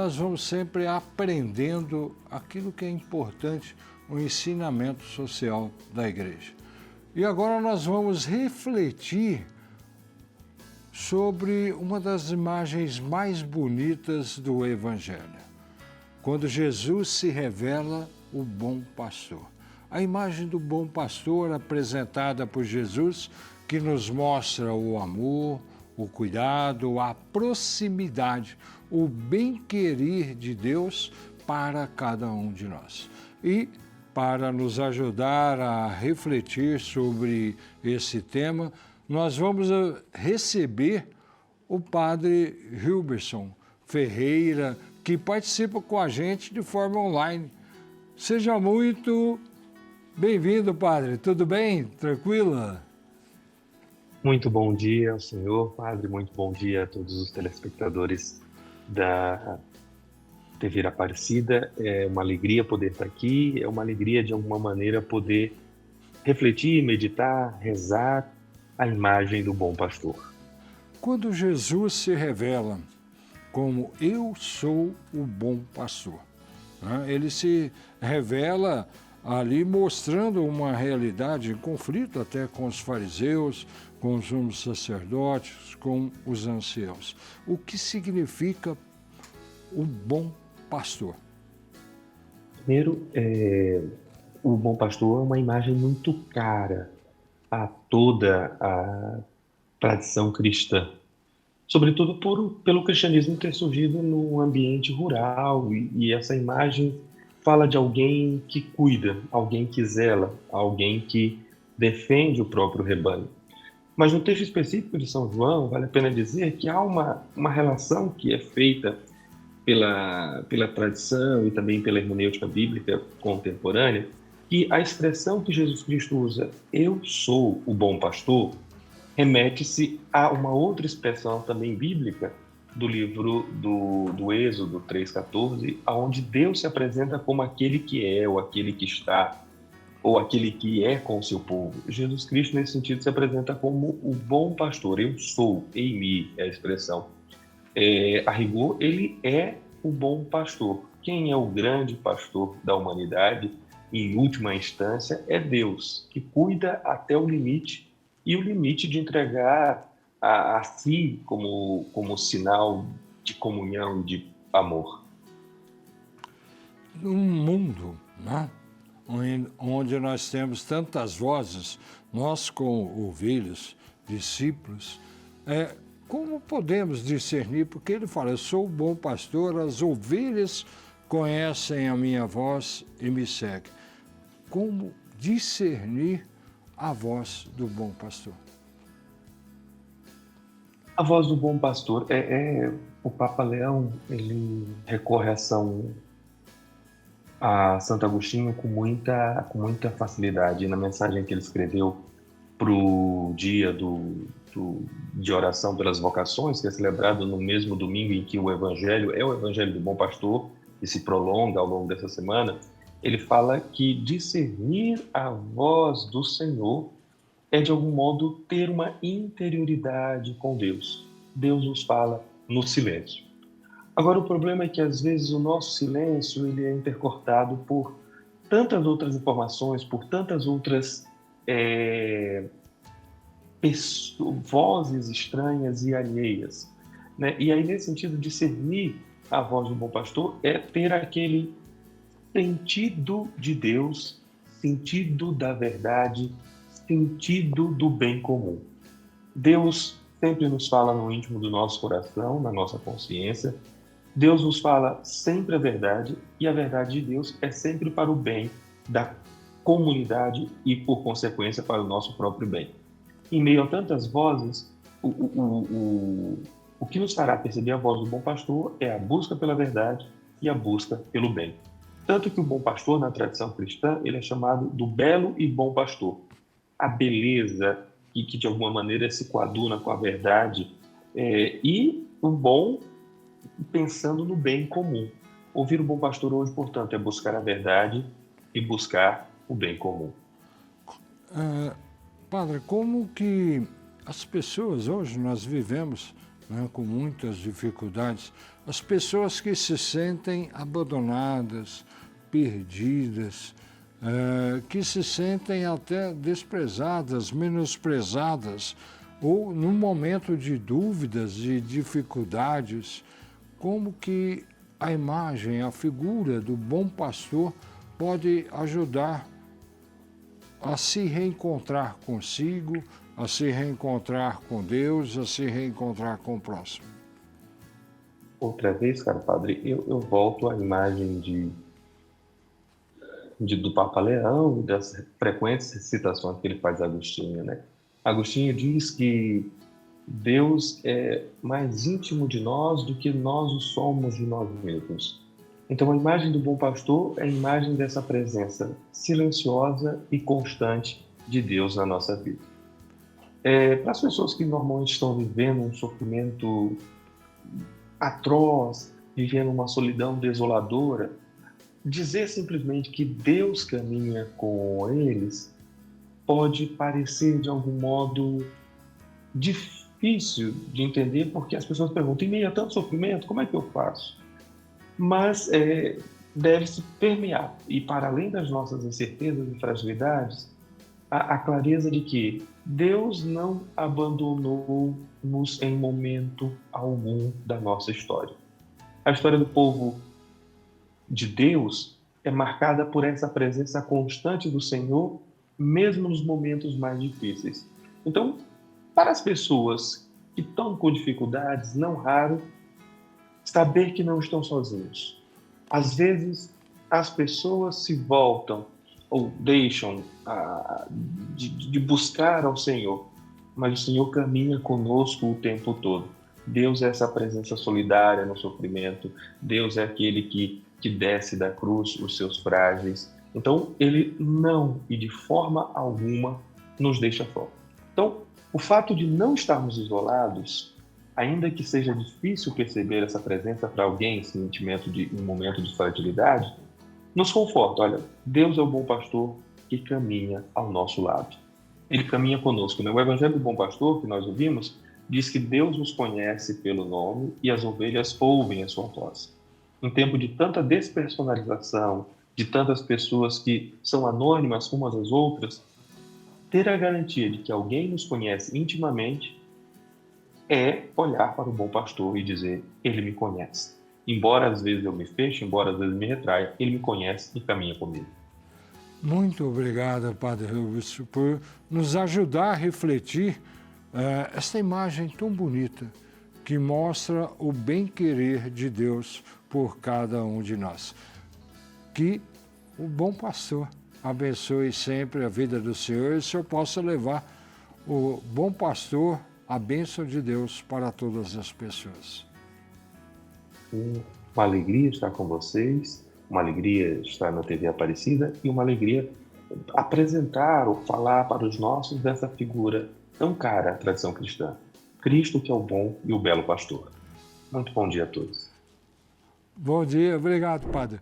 nós vamos sempre aprendendo aquilo que é importante, o ensinamento social da igreja. E agora nós vamos refletir sobre uma das imagens mais bonitas do Evangelho, quando Jesus se revela o bom pastor. A imagem do bom pastor apresentada por Jesus, que nos mostra o amor, o cuidado, a proximidade, o bem-querer de Deus para cada um de nós. E para nos ajudar a refletir sobre esse tema, nós vamos receber o padre Hilberson Ferreira, que participa com a gente de forma online. Seja muito bem-vindo, padre. Tudo bem? Tranquila? Muito bom dia ao senhor, padre. Muito bom dia a todos os telespectadores da TV Aparecida. É uma alegria poder estar aqui, é uma alegria, de alguma maneira, poder refletir, meditar, rezar a imagem do bom pastor. Quando Jesus se revela como eu sou o bom pastor, né? Ele se revela ali mostrando uma realidade em conflito até com os fariseus, com os sumos sacerdotes, com os anciãos. O que significa o bom pastor? Primeiro, o bom pastor é uma imagem muito cara a toda a tradição cristã, sobretudo pelo cristianismo ter surgido num ambiente rural, e essa imagem fala de alguém que cuida, alguém que zela, alguém que defende o próprio rebanho. Mas no texto específico de São João, vale a pena dizer que há uma relação que é feita pela tradição e também pela hermenêutica bíblica contemporânea, que a expressão que Jesus Cristo usa, eu sou o bom pastor, remete-se a uma outra expressão também bíblica do livro do Êxodo 3,14, onde Deus se apresenta como aquele que é, ou aquele que está, ou aquele que é com o seu povo. Jesus Cristo, nesse sentido, se apresenta como o bom pastor. Eu sou, em mim, é a expressão. A rigor, ele é o bom pastor. Quem é o grande pastor da humanidade, em última instância, é Deus, que cuida até o limite, e o limite de entregar a si como sinal de comunhão, de amor. Num mundo, né, onde nós temos tantas vozes, nós como ovelhas, discípulos, como podemos discernir? Porque ele fala, eu sou o bom pastor, as ovelhas conhecem a minha voz e me seguem. Como discernir a voz do bom pastor? A voz do bom pastor o Papa Leão, ele recorre a Santo Agostinho com muita facilidade. Na mensagem que ele escreveu para o dia de oração pelas vocações, que é celebrado no mesmo domingo em que o Evangelho é o Evangelho do Bom Pastor, e se prolonga ao longo dessa semana, ele fala que discernir a voz do Senhor é, de algum modo, ter uma interioridade com Deus. Deus nos fala no silêncio. Agora, o problema é que, às vezes, o nosso silêncio ele é intercortado por tantas outras informações, por tantas outras vozes estranhas e alheias, né? E aí, nesse sentido, discernir a voz do bom pastor é ter aquele sentido de Deus, sentido da verdade, sentido do bem comum. Deus sempre nos fala no íntimo do nosso coração, na nossa consciência. Deus nos fala sempre a verdade, e a verdade de Deus é sempre para o bem da comunidade e, por consequência, para o nosso próprio bem. Em meio a tantas vozes, o que nos fará perceber a voz do bom pastor é a busca pela verdade e a busca pelo bem. Tanto que o bom pastor, na tradição cristã, ele é chamado do belo e bom pastor. A beleza que de alguma maneira se coaduna com a verdade, e o bom pensando no bem comum. Ouvir o bom pastor hoje, portanto, é buscar a verdade e buscar o bem comum. Padre, como que as pessoas hoje, nós vivemos né, com muitas dificuldades, as pessoas que se sentem abandonadas, perdidas, que se sentem até desprezadas, menosprezadas, ou num momento de dúvidas, de dificuldades, como que a imagem, a figura do bom pastor pode ajudar a se reencontrar consigo, a se reencontrar com Deus, a se reencontrar com o próximo. Outra vez, caro padre, eu volto à imagem do Papa Leão, das frequentes citações que ele faz a Agostinho, né? Agostinho diz que Deus é mais íntimo de nós do que nós o somos de nós mesmos. Então, a imagem do bom pastor é a imagem dessa presença silenciosa e constante de Deus na nossa vida. Para as pessoas que normalmente estão vivendo um sofrimento atroz, vivendo uma solidão desoladora, dizer simplesmente que Deus caminha com eles pode parecer, de algum modo, difícil de entender, porque as pessoas perguntam, em meio a tanto sofrimento, como é que eu faço? Mas deve-se permear, e para além das nossas incertezas e fragilidades, a clareza de que Deus não abandonou-nos em momento algum da nossa história. A história do povo de Deus é marcada por essa presença constante do Senhor, mesmo nos momentos mais difíceis. Então, para as pessoas que estão com dificuldades, não raro, saber que não estão sozinhos. Às vezes, as pessoas se voltam ou deixam de buscar ao Senhor, mas o Senhor caminha conosco o tempo todo. Deus é essa presença solidária no sofrimento, Deus é aquele que desce da cruz os seus frágeis. Então, Ele não, e de forma alguma, nos deixa fora. Então, o fato de não estarmos isolados, ainda que seja difícil perceber essa presença para alguém em um momento de fragilidade, nos conforta. Olha, Deus é o bom pastor que caminha ao nosso lado. Ele caminha conosco. O Evangelho do Bom Pastor, que nós ouvimos, diz que Deus nos conhece pelo nome e as ovelhas ouvem a sua voz. Em tempo de tanta despersonalização, de tantas pessoas que são anônimas umas às outras, ter a garantia de que alguém nos conhece intimamente é olhar para o bom pastor e dizer, ele me conhece. Embora às vezes eu me feche, embora às vezes me retraia, ele me conhece e caminha comigo. Muito obrigado, Padre Rubens, por nos ajudar a refletir esta imagem tão bonita que mostra o bem-querer de Deus por cada um de nós. Que o bom pastor abençoe sempre a vida do Senhor e o Senhor possa levar o bom pastor, a bênção de Deus para todas as pessoas. Uma alegria estar com vocês, uma alegria estar na TV Aparecida e uma alegria apresentar ou falar para os nossos dessa figura tão cara à tradição cristã. Cristo que é o bom e o belo pastor. Muito bom dia a todos. Bom dia, obrigado, Padre.